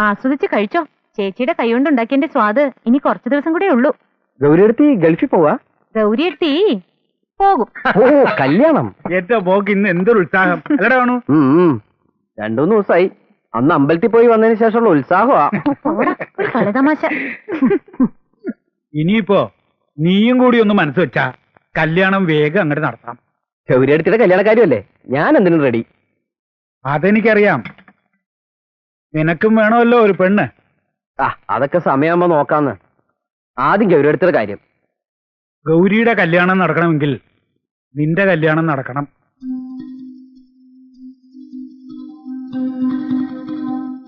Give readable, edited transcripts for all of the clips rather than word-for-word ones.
ആസ്വദിച്ച് കഴിച്ചോ. ചേച്ചിയുടെ കൈകൊണ്ട് ഉണ്ടാക്കിയതിന്റെ സ്വാദ് ഇനി കുറച്ചു ദിവസം കൂടെ ഉള്ളൂ. ഗൗരിയെടുത്തി ഗൾഫിൽ പോവാ? ഗൗരിയെടുത്തി പോകും. ഓ, കല്യാണം. ഏറ്റവും പോക്ക് ഇന്ന് എന്തൊരു ഉത്സാഹം അല്ലടാ വേണു. 2-3 ദിവസമായി. അന്ന് അമ്പലത്തിൽ പോയി വന്നതിന് ശേഷമുള്ള ഉത്സാഹമാ. ഒരു കളിതമാശ. ഇനിയിപ്പോ നീയും കൂടി ഒന്ന് മനസ്സ് വെച്ചാ കല്യാണം വേഗം അങ്ങോട്ട് നടത്താം. ഗൗരിയെടുത്തിയുടെ കല്യാണക്കാരിയല്ലേ, ഞാൻ എന്തിനും റെഡി. അതെനിക്കറിയാം. നിനക്കും വേണമല്ലോ ഒരു പെണ്ണ്. അതൊക്കെ സമയമാകുമ്പോ നോക്കാന്ന്. ആദ്യം ഗൗരിയെടുത്തിയുടെ കാര്യം. ഗൗരിയുടെ കല്യാണം നടക്കണമെങ്കിൽ നിന്റെ കല്യാണം നടക്കണം.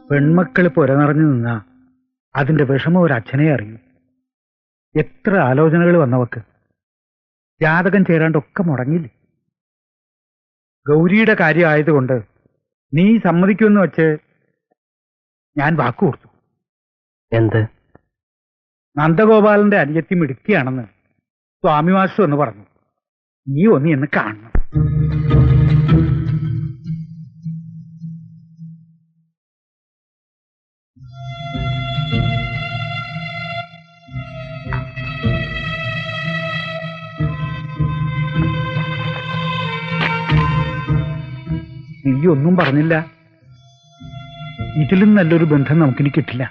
പെൺമക്കള് പുരനിറഞ്ഞു നിന്നാ അതിന്റെ വിഷമം ഒരു അച്ഛനെ അറിയൂ. എത്ര ആലോചനകൾ വന്നവക്ക്, ജാതകം ചേരാണ്ടൊക്കെ മുടങ്ങിയില്ലേ. ഗൗരിയുടെ കാര്യം ആയതുകൊണ്ട് നീ സമ്മതിക്കുമെന്ന് വെച്ച് ഞാൻ വാക്കു കൊടുത്തു. എന്ത്? നന്ദഗോപാലന്റെ അനുജത്തി മിടുക്കിയാണെന്ന് സ്വാമി മാസ്റ്റർ എന്ന് പറഞ്ഞു. നീ ഒന്ന് എന്ന് കാണണം. നീ ഒന്നും പറഞ്ഞില്ല. ഇതിലും നല്ലൊരു ബന്ധം നമുക്കിനി കിട്ടില്ല.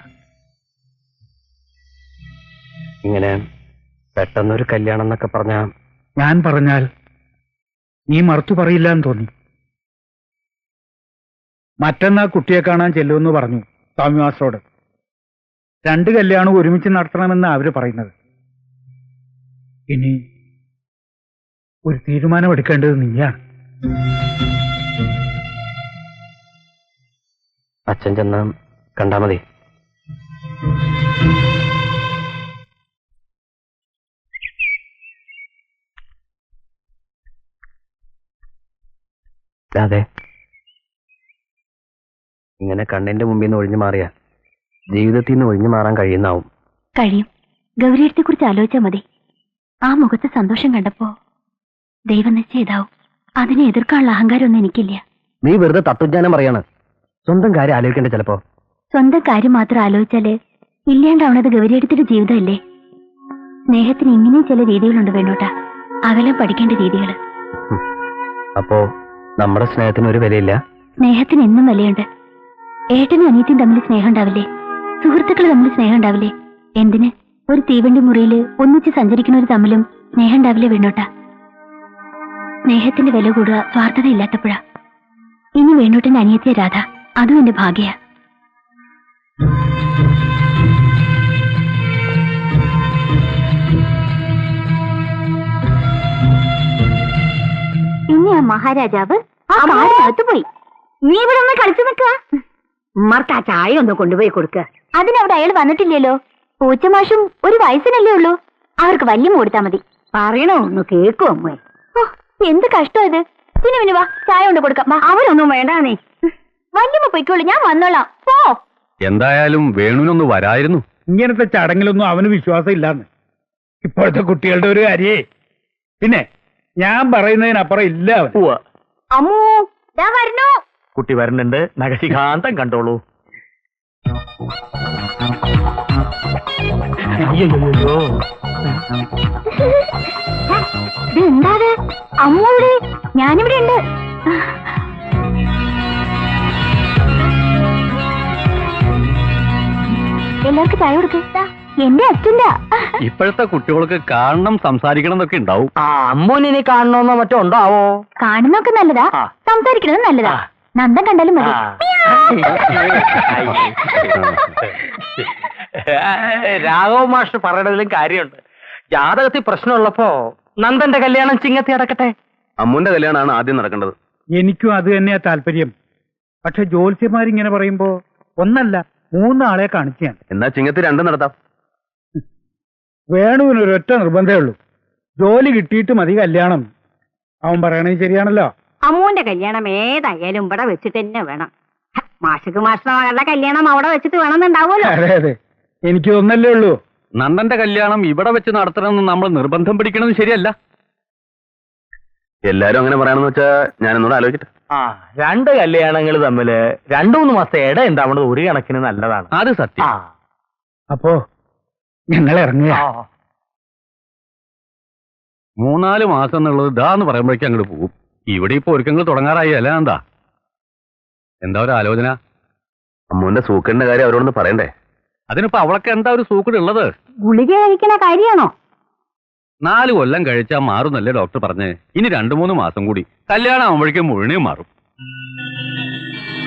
ഇങ്ങനെ പെട്ടെന്നൊരു കല്യാണം എന്നൊക്കെ പറഞ്ഞാ ഞാൻ പറഞ്ഞാൽ നീ മറുത്തു പറയില്ല എന്ന് തോന്നി. മറ്റന്നാ കുട്ടിയെ കാണാൻ ചെല്ലുമെന്ന് പറഞ്ഞു സ്വാമി മാസ്റ്ററോട്. 2 കല്യാണം ഒരുമിച്ച് നടത്തണമെന്ന് അവര് പറയുന്നത്. ഇനി ഒരു തീരുമാനമെടുക്കേണ്ടത് നീയാണ്. അച്ഛൻ ചെന്ന് കണ്ടാ മതി. അതെ, ഇങ്ങനെ കണ്ണിന്റെ മുമ്പിൽ നിന്ന് ഒഴിഞ്ഞു മാറിയ ജീവിതത്തിൽ നിന്ന് ഒഴിഞ്ഞു മാറാൻ കഴിയുന്നാവും. കഴിയും. ഗൗരിയത്തെ കുറിച്ച് ആലോചിച്ചാൽ മതി. ആ മുഖത്ത് സന്തോഷം കണ്ടപ്പോ ദൈവം നിശ്ചയിതാവും. അതിനെ എതിർക്കാനുള്ള അഹങ്കാരമൊന്നും എനിക്കില്ല. നീ വെറുതെ തത്വജ്ഞാനം പറയാണ്. സ്വന്തം കാര്യം ആലോചിക്കണ്ടേ? ചിലപ്പോ സ്വന്തം കാര്യം മാത്രം ആലോചിച്ചാല് ഇല്ലാണ്ടാവണത് ഗൗരിയത്തിന്റെ ജീവിതമല്ലേ. സ്നേഹത്തിന് ഇങ്ങനെയും ചില രീതികളുണ്ട് വേണോട്ടാ, അകലം പഠിക്കേണ്ട രീതികള്. അപ്പോ നമ്മുടെ സ്നേഹത്തിന് ഒരു വിലയില്ല? സ്നേഹത്തിന് എന്നും വിലയുണ്ട്. ഏട്ടനും അനിയത്തിയും തമ്മിൽ സ്നേഹം ഉണ്ടാവില്ലേ? സുഹൃത്തുക്കൾ തമ്മിൽ സ്നേഹം ഉണ്ടാവില്ലേ? എന്തിന് ഒരു തീവണ്ടി മുറിയില് ഒന്നിച്ച് സഞ്ചരിക്കുന്നവർ തമ്മിലും സ്നേഹം ഉണ്ടാവില്ലേ വേണോട്ടാ? സ്നേഹത്തിന്റെ വില കൂടുക സ്വാർത്ഥത ഇല്ലാത്തപ്പോഴാ. ഇനി വേണോട്ടിന്റെ അനിയത്തിയ രാധ, അതും എന്റെ ഭാഗ്യ. ഇനി ആ മഹാരാജാവ് ആ കാടിനകത്ത് പോയി. നീ ഇവിടെ ഒന്ന് കളിച്ചു നിൽക്കുക. ഉമ്മർക്ക് ആ ചായ ഒന്ന് കൊണ്ടുപോയി കൊടുക്ക. അതിനവിടെ അയാൾ വന്നിട്ടില്ലല്ലോ. പൂച്ചമാഷും ഒരു വയസ്സിനല്ലേ ഉള്ളൂ. അവർക്ക് വല്യം കൊടുത്താ മതി. പറയണോ ഒന്ന് കേക്കും അമ്മേ. എന്ത് കഷ്ടം ഇത്. പിന്നെ വാ, ചായ കൊണ്ട് കൊടുക്കാം. അവരൊന്നും വേണ്ടാന്നേ. വല്യമ്മ പൊയ്ക്കോളൂ, ഞാൻ വന്നോളാം. പോ. എന്തായാലും വേണുവിനൊന്ന് വരായിരുന്നു. ഇങ്ങനത്തെ ചടങ്ങിലൊന്നും അവന് വിശ്വാസം ഇല്ലാന്ന് ഇപ്പോഴത്തെ കുട്ടികളുടെ ഒരു കാര്യേ. പിന്നെ ഞാൻ പറയുന്നതിനപ്പുറം ഇല്ല അവൻ. അമ്മൂ, ഞാൻ വരണോ? കുട്ടി വരുന്നുണ്ട്, നഖശിഖാന്തം കണ്ടോളൂ. ഇതെന്താത്? അമ്മൂടെ ഞാനിവിടെ ഉണ്ട്. എല്ലാവർക്കും ചായ കൊടുക്ക. എന്റെ അച്ഛന്റെ. ഇപ്പോഴത്തെ കുട്ടികൾക്ക് കാണണം, സംസാരിക്കണം എന്നൊക്കെ ഉണ്ടാവും. അമ്മൂനെ കാണണമെന്നോ മറ്റോ ഉണ്ടാവോ? കാണുന്നൊക്കെ നല്ലതാ, സംസാരിക്കണത് നല്ലതാ. നന്ദൻ കണ്ടാലും മതി. രാഘവ മാഷ് പറയണതിലും കാര്യമുണ്ട്. ജാതകത്തിൽ പ്രശ്നമുള്ളപ്പോ നന്ദന്റെ കല്യാണം ചിങ്ങത്തി നടക്കട്ടെ. അമ്മുന്റെ കല്യാണമാണ് ആദ്യം നടക്കേണ്ടത്. എനിക്കും അത് തന്നെയാ താല്പര്യം. പക്ഷെ ജ്യോത്സ്യന്മാരിങ്ങനെ പറയുമ്പോ 1 അല്ല 3 ആളെ കാണിച്ചു ഞാൻ. എന്നാ ചിങ്ങത്തി 2 നടത്താം. വേണുവിനൊരൊറ്റ നിർബന്ധമേ ഉള്ളൂ, ജോലി കിട്ടിയിട്ട് മതി കല്യാണം. അവൻ പറയണത് ശരിയാണല്ലോ. അമ്മൂന്റെ കല്യാണം ഏതായാലും ഇവിടെ വെച്ചിട്ട് തന്നെ വേണം. മാഷക്ക് മാഷിന്റെ മകളുടെ കല്യാണം അവിടെ വെച്ചിട്ട് വേണമെന്നുണ്ടാവുമല്ലോ. അതെ അതെ, എനിക്ക് ഒന്നല്ലേ ഉള്ളൂ. നന്ദന്റെ കല്യാണം ഇവിടെ വെച്ച് നടത്തണമെന്ന് നമ്മൾ നിർബന്ധം പിടിക്കണമെന്ന് ശരിയല്ല. എല്ലാരും അങ്ങനെ പറയാണെന്ന് വെച്ചാ ഞാനൊന്നുകൂടെ ആലോചിക്കട്ടെ. ആ 2 കല്യാണങ്ങൾ തമ്മില് 2-3 മാസത്തെ ഇട ഉണ്ടാവുന്നത് ഒരു കണക്കിന് നല്ലതാണ്. അത് സത്യം. ആ അപ്പോ ഞങ്ങൾ ഇറങ്ങുക. 3-4 മാസം എന്നുള്ളത് ഇതാന്ന് പറയുമ്പോഴേക്കും അങ്ങോട്ട് പോകും. ഇവിടെ ഇപ്പൊ ഒരുക്കങ്ങൾ തുടങ്ങാറായി അല്ല എന്താ ഒരു ആലോചന? അമ്മുവിന്റെ സൂക്കറിന്റെ കാര്യം അവരോടൊന്ന് പറയണ്ടേ? അതിനിപ്പോ അവളൊക്കെ എന്താ ഒരു സൂക്കട് ഉള്ളത്? ഗുളിക കഴിക്കണ കാര്യമാണോ? 4 കൊല്ലം കഴിച്ചാൽ മാറുന്നല്ലേ ഡോക്ടർ പറഞ്ഞേ. ഇനി 2-3 മാസം കൂടി കല്യാണം ആവുമ്പോഴേക്കും മുഴുവനും മാറും.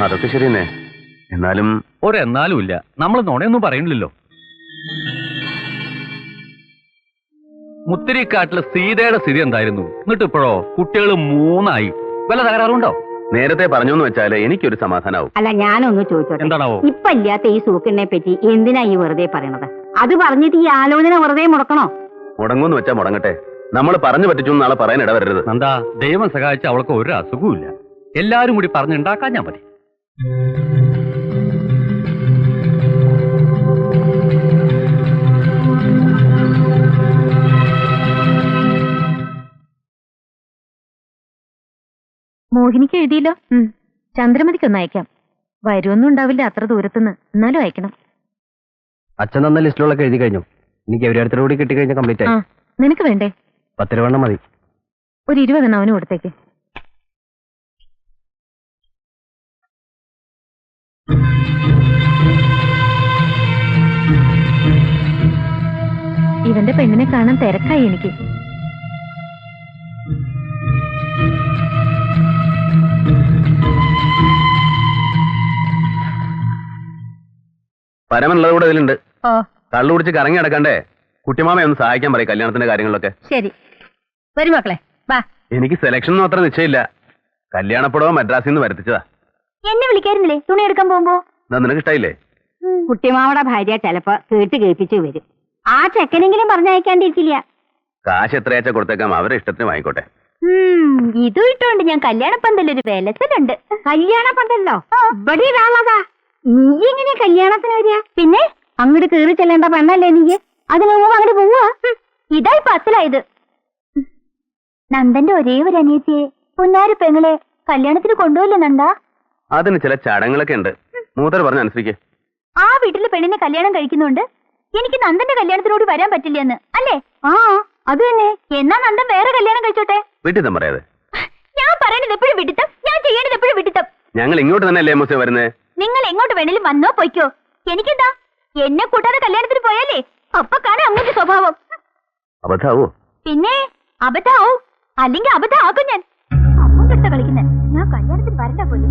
അതൊക്കെ ശരി തന്നെ. എന്നാലും ഒരെന്നാലും ഇല്ല. നമ്മൾ നുണയൊന്നും പറയണില്ലല്ലോ. മുത്തിരിക്കാട്ടില് സീതയുടെ സ്ഥിതി എന്തായിരുന്നു? എന്നിട്ട് ഇപ്പോഴോ കുട്ടികൾ 3 വല്ല തകരാറുണ്ടോ? നേരത്തെ പറഞ്ഞോന്ന് വെച്ചാല് എനിക്കൊരു സമാധാനാവും. അല്ല, ഞാനൊന്ന് ചോദിച്ചോട്ടെ. എന്താണാവോ? ഇപ്പൊ ഇല്ലാത്ത ഈ സൂക്കിനെ പറ്റി എന്തിനാ ഈ വെറുതെ പറയണത്? അത് പറഞ്ഞിട്ട് ഈ ആലോചന വെറുതെ മുടക്കണോ? മുടങ്ങൂന്ന് വെച്ചാ മുടങ്ങട്ടെ. നമ്മൾ പറഞ്ഞു പറ്റിച്ചു നാളെ പറയാൻ ഇടവരരുത്. എന്താ ദൈവം സഹായിച്ച അവൾക്ക് ഒരു അസുഖവും ഇല്ല. എല്ലാരും കൂടി പറഞ്ഞുണ്ടാക്കാൻ ഞാൻ മതി. മോഹിനിക്ക് എഴുതിയില്ലോ. ചന്ദ്രമതിക്കൊന്ന് അയക്കാം. വരുമൊന്നും ഉണ്ടാവില്ല അത്ര ദൂരത്തുനിന്ന്, എന്നാലും അയക്കണം. അച്ഛൻ തന്ന ലിസ്റ്റിലൊക്കെ എഴുതി കഴിഞ്ഞു. എനിക്ക് എവിടെ കൂടി കിട്ടിക്കഴിഞ്ഞാൽ കംപ്ലീറ്റ് ആ, നിനക്ക് വേണ്ടേ? 10 രൂപ മതി. ഒരു 20 അവന് കൊടുത്തേക്ക്. ഇവന്റെ പെണ്ണിനെ കാണാൻ തിരക്കായി എനിക്ക്. പരമനുള്ളത് കൂടെ ഇതിലുണ്ട്. ഓ കള്ളു കുടിച്ച് കറങ്ങി നടക്കണ്ടേ? കുട്ടിമാമയെ ഒന്ന് സഹായിക്കാൻ പറയും കല്യാണത്തിന്റെ കാര്യങ്ങളിലൊക്കെ. ശരി, വരും മക്കളെ, വാ. എനിക്ക് സെലക്ഷൻ ഒന്നും അത്ര നിശ്ചയില്ല. കല്യാണപ്പടവോ മദ്രാസിൽ നിന്ന് വരുത്തിച്ചതാ. എന്നെ വിളിക്കായിരുന്നില്ലേ തുണി എടുക്കാൻ പോകുമ്പോ? നിനക്ക് ഇഷ്ടായില്ലേ? കുട്ടിമാവയുടെ ഭാര്യ ചിലപ്പോ കേൾപ്പിച്ചു വരും. ആ ചെക്കനെങ്കിലും പറഞ്ഞയക്കാണ്ടിരിക്കില്ല. കാശ് എത്രയാച്ചാ കൊടുത്തേക്കാം, അവരെ ഇഷ്ടത്തിന് വാങ്ങിക്കോട്ടെ. ഇതും ഇട്ടോണ്ട് ഞാൻ കല്യാണപ്പന്തലൊരു വേലത്തിലുണ്ട്. കല്യാണപ്പന്തല്ലോ ഇവിടെ ഒരാളതാ. നീ എങ്ങനെ കല്യാണത്തിന് വരിക? പിന്നെ അങ്ങോട്ട് കയറി ചെല്ലേണ്ട പെണ്ണല്ലേ നീ? അതിന് മുമ്പ് അങ്ങോട്ട് പോവാ. ഇതായി പത്തലായത്. നന്ദന്റെ ഒരേ ഒരു അനിയത്തിയെ പൊന്നാരി പെങ്ങളെ കല്യാണത്തിന് കൊണ്ടുപോയില്ല നന്ദ? അതിന് ചില ചടങ്ങുകളൊക്കെ ഉണ്ട്. മൂത്തർ പറഞ്ഞ അനുസരിക്കേ. ആ വീട്ടിലെ പെണ്ണിനെ കല്യാണം കഴിക്കുന്നുണ്ട്. എനിക്ക് നന്ദന്റെ കല്യാണത്തിനോട് വരാൻ പറ്റില്ലെന്ന് അല്ലേ? ആ അത് തന്നെ. എന്നാ നന്ദൻ വേറെ കല്യാണം കഴിച്ചോട്ടെ. വീട്ടിൽ പറയാതെ. ഞാൻ പറയണത് എപ്പോഴും വിട്ടിത്തം, ഞാൻ ചെയ്യേണ്ടത് എപ്പോഴും വിട്ടിത്തം. ഞങ്ങൾ ഇങ്ങോട്ട് തന്നെ അല്ലേ മൂസ വരുന്നത്? നിങ്ങൾ എങ്ങോട്ട് വേണേലും വന്നോ പൊയ്ക്കോ, എനിക്കെന്താ? എന്നെ കൂട്ടാതെ കല്യാണത്തിന് പോയാലേ അപ്പൊ കാണാൻ അങ്ങോട്ട് സ്വഭാവം. അബദ്ധാവോ? പിന്നെ അബദ്ധാവും, അല്ലെങ്കിൽ അബദ്ധാക്കും. ഞാൻ അപ്പം കിട്ട കളിക്കുന്നത്. ഞാൻ കല്യാണത്തിന് വരണ്ട പോലും.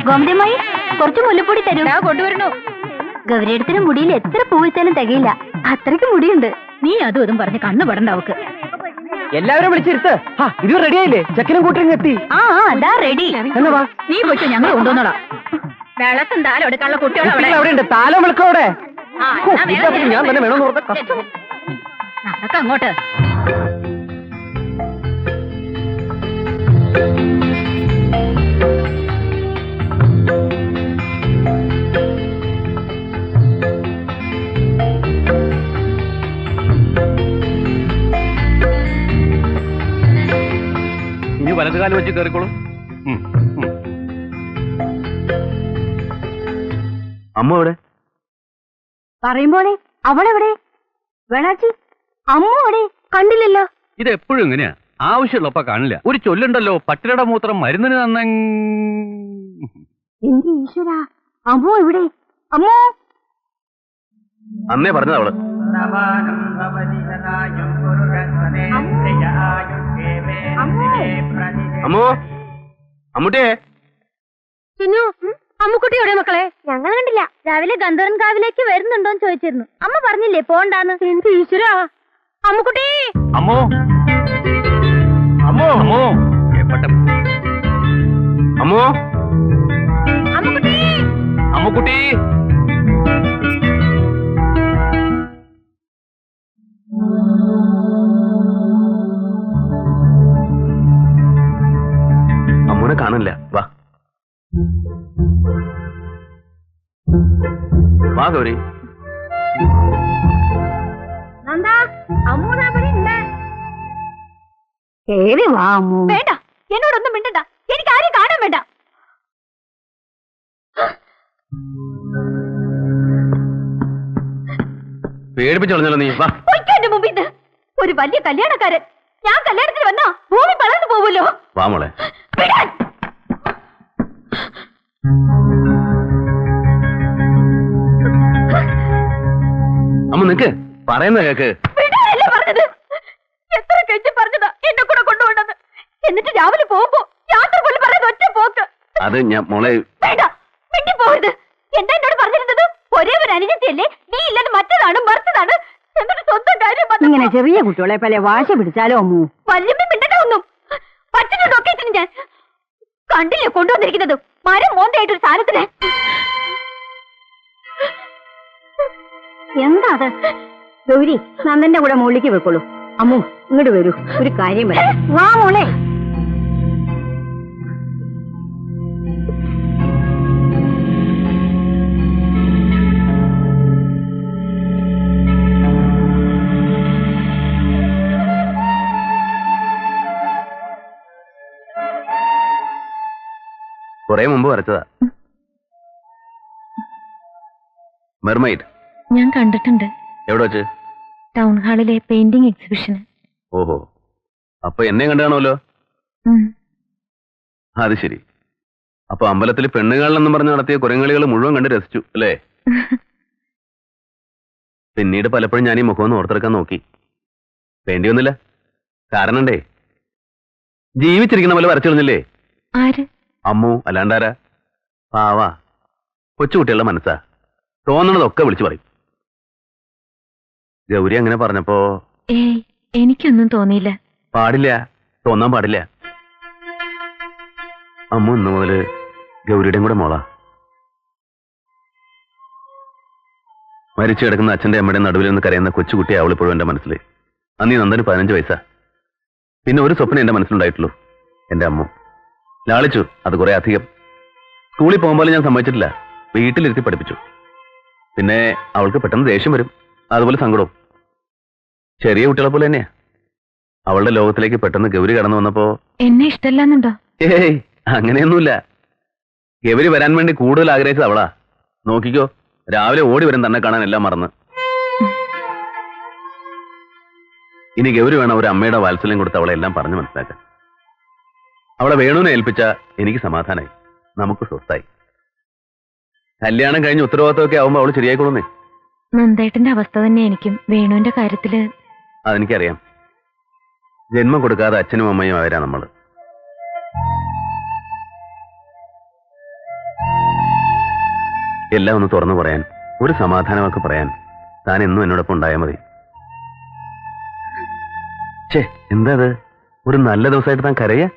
ഗോമതിയമ്മായി കുറച്ച് മുല്ലപ്പൊടി തരൂ. കൊണ്ടുവരണോ? ഗൗരിയടത്തിന് മുടിയിൽ എത്ര പൂ വെച്ചാലും തികയില്ല, അത്രയ്ക്ക് മുടിയുണ്ട്. നീ അതും അതും പറഞ്ഞ് കണ്ണു പെടണ്ട അവക്ക്. എല്ലാവരും വിളിച്ചിരുത്ത്. ഇത് റെഡിയായില്ലേ? ചെക്കനും കൂട്ടരും എത്തി. ആ അതാ റെഡി. നീ പോയിക്കോ, ഞങ്ങൾ കൊണ്ടുവന്നോളാം. വെള്ളത്തും താലം എടുക്കാനുള്ള കുട്ടികളെ അവിടെ ഉണ്ട്. താലം വിളിക്കോടെ. ഞാൻ തന്നെ വേണമെന്ന് ഓർത്ത കഷ്ടം. നടക്ക അങ്ങോട്ട്. ഇനി വലതുകാലം വെച്ച് കയറിക്കോളൂ. അമ്മ എവിടെ? പറയുമ്പോളെ അവളെവിടെ? വേണാച്ചി അമ്മ എവിടെ? കണ്ടില്ലല്ലോ. ഇത് എപ്പോഴും ഇങ്ങനെയാ, ആവശ്യമുള്ളപ്പോ കാണില്ല. ഒരു ചൊല്ലുണ്ടല്ലോ, പട്ടിയുടെ മൂത്രം മരുന്നിന് തന്നെ. എന്റെ ഈശ്വര, അമ്മോ എവിടെ? അമ്മോ അന്നേ പറഞ്ഞത് അവള്. അമ്മോ, അമ്മൂട്ടിയെ. ചിന്നു, അമ്മുക്കുട്ടി എവിടെ മക്കളെ? ഞങ്ങൾ കണ്ടില്ല. രാവിലെ ഗന്ധർവൻ കാവിലേക്ക് വരുന്നുണ്ടോന്ന് ചോദിച്ചിരുന്നു. അമ്മ പറഞ്ഞില്ലേ പോണ്ടാന്ന്. എന്റെ ഈശ്വര, അമ്മുക്കുട്ടി. അമ്മോ അമ്മോ അമ്മോ എപ്പട്ട അമ്മോ, അമ്മുക്കുട്ടി. അമ്മുക്കുട്ടി. അമ്മൂനെ കാണില്ല. വാ. ഗൗരി. കേറി വാ അമ്മു. വേണ്ട, എന്നോടൊന്നും മിണ്ടണ്ട. എനിക്ക് ആരും കാണാൻ വേണ്ട. പേടിപ്പിച്ചു കളഞ്ഞല്ലോ നീ. വാ. എന്റെ മുമ്പിൽ നിന്ന് ഒരു വലിയ കല്യാണക്കാരൻ. ഞാൻ കല്യാണത്തിന് വന്നാ ഭൂമി വളർന്നു പോവുമല്ലോ. വാ മോളെ. വിടാൻ. അമ്മ നിക്ക്, പറയുന്ന കേക്ക്. വിടാനല്ലേ പറഞ്ഞത്? എത്ര കഴിച്ച് പറഞ്ഞതാ എന്നെ കൂടെ കൊണ്ടുപോകണമെന്ന്. എന്നിട്ട് രാവിലെ പോകുമ്പോ യാത്ര പോലും പറയാതെ ഒറ്റ പോക്ക്. അത് ഞാൻ മോളെ. വേണ്ട, മിണ്ടി പോകരുത്. എന്താ എന്നോട് പറഞ്ഞിരുന്നത്? ഒരേ ഒരു അനുജത്തിയല്ലേ, നീ ഇല്ലെന്ന് മറ്റതാണ് മറിച്ചതാണ്. എന്നിട്ട് സ്വന്തം കാര്യം ഇങ്ങനെ ചെറിയ കുട്ടികളെ പോലെ വാശ പിടിച്ചാലോ അമ്മു? വല്യമ്മ മിണ്ടണ്ട ഒന്നും. പറ്റിട്ടുണ്ടൊക്കെ ഞാൻ കണ്ടില്ലേ കൊണ്ടുവന്നിരിക്കുന്നത് മരം മോന്തയായിട്ടൊരു സാധനത്തിനെ. എന്താ അത്? ഗൗരി, നന്ദന്റെ കൂടെ മുകളിലേക്ക് വെക്കോളൂ. അമ്മു ഇങ്ങോട്ട് വരൂ, ഒരു കാര്യം പറയാം. വാ മോളെ. കുറെ മുമ്പ് വരച്ചതാ. മെർമൈഡ്. ഞാൻ കണ്ടിട്ടുണ്ട്. എവിടെ വെച്ച്? ടൗൺ ഹാളിലെ പെയിന്റിംഗ് എക്സിബിഷന്. ഓഹോ, അപ്പൊ എന്നെ കണ്ടാണല്ലോ. അത് ശരി. അപ്പൊ അമ്പലത്തിൽ പെണ്ണുകാളെന്നും പറഞ്ഞ് നടത്തിയ കുരങ്ങളികൾ മുഴുവൻ കണ്ട് രസിച്ചു അല്ലേ? പിന്നീട് പലപ്പോഴും ഞാൻ ഈ മുഖമൊന്ന് ഓർത്തെടുക്കാൻ നോക്കി. വേണ്ടിയൊന്നുമില്ല. കാരണണ്ടേ, ജീവിച്ചിരിക്കുന്ന പോലെ വരച്ചു കളഞ്ഞില്ലേ ആര്? അമ്മു. അല്ലാണ്ടാരാ? പാവാ കൊച്ചുകുട്ടികളുടെ മനസ്സാ. തോന്നണതൊക്കെ വിളിച്ചു പറയും. ഗൗരി അങ്ങനെ പറഞ്ഞപ്പോ ഏയ്, എനിക്കൊന്നും തോന്നിയില്ല. പാടില്ല, തോന്നാൻ പാടില്ല. അമ്മു ഇന്നു മുതല് ഗൗരിയുടെയും കൂടെ മോളാ. മരിച്ചു കിടക്കുന്ന അച്ഛന്റെ അമ്മയുടെ നടുവിൽ നിന്ന് കരയുന്ന കൊച്ചുകുട്ടി അവളിപ്പോഴും എന്റെ മനസ്സിൽ. അന്നീ നന്ദന് 15 വയസ്സാ. പിന്നെ ഒരു സ്വപ്നം എന്റെ മനസ്സിലുണ്ടായിട്ടുള്ളൂ, എന്റെ അമ്മു. ലാളിച്ചു, അത് കുറെ അധികം. സ്കൂളിൽ പോകുമ്പോൾ ഞാൻ സമ്മതിച്ചിട്ടില്ല, വീട്ടിലിരുത്തി പഠിപ്പിച്ചു. പിന്നെ അവൾക്ക് പെട്ടെന്ന് ദേഷ്യം വരും, അതുപോലെ സങ്കടവും. ചെറിയ കുട്ടികളെ പോലെ തന്നെയാ. അവളുടെ ലോകത്തിലേക്ക് പെട്ടെന്ന് ഗൗരി കടന്നു വന്നപ്പോ എന്നെ ഇഷ്ടമല്ലെന്നുണ്ടോ? ഏയ്, അങ്ങനെയൊന്നുമില്ല. ഗൗരി വരാൻ വേണ്ടി കൂടുതൽ ആഗ്രഹിച്ചത് അവളാ. നോക്കിക്കോ, രാവിലെ ഓടി വരും തന്നെ കാണാൻ എല്ലാം മറന്ന്. ഇനി ഗൗരി വേണം ഒരു അമ്മയുടെ വാത്സല്യം കൊടുത്ത് അവളെ എല്ലാം പറഞ്ഞു മനസ്സിലാക്കാൻ. അവളെ വേണുവിനെ ഏൽപ്പിച്ച എനിക്ക് സമാധാനമായി, നമുക്ക് സ്വസ്ഥായി. കല്യാണം കഴിഞ്ഞ് ഉത്തരവാദിത്തമൊക്കെ ആവുമ്പോ അവള് ശരിയായിക്കൊള്ളുന്നേ. നന്ദേട്ടന്റെ അവസ്ഥ തന്നെ എനിക്കും വേണുവിന്റെ കാര്യത്തില്. അതെനിക്കറിയാം. ജന്മം കൊടുക്കാതെ അച്ഛനും അമ്മയും അവരാ നമ്മള്. എല്ലാം ഒന്ന് തുറന്നു പറയാൻ, ഒരു സമാധാനമൊക്കെ പറയാൻ താൻ എന്നും എന്നോടൊപ്പം ഉണ്ടായാൽ മതി. ഛേ, എന്താ അത്? ഒരു നല്ല ദിവസമായിട്ട് താൻ കരയാ?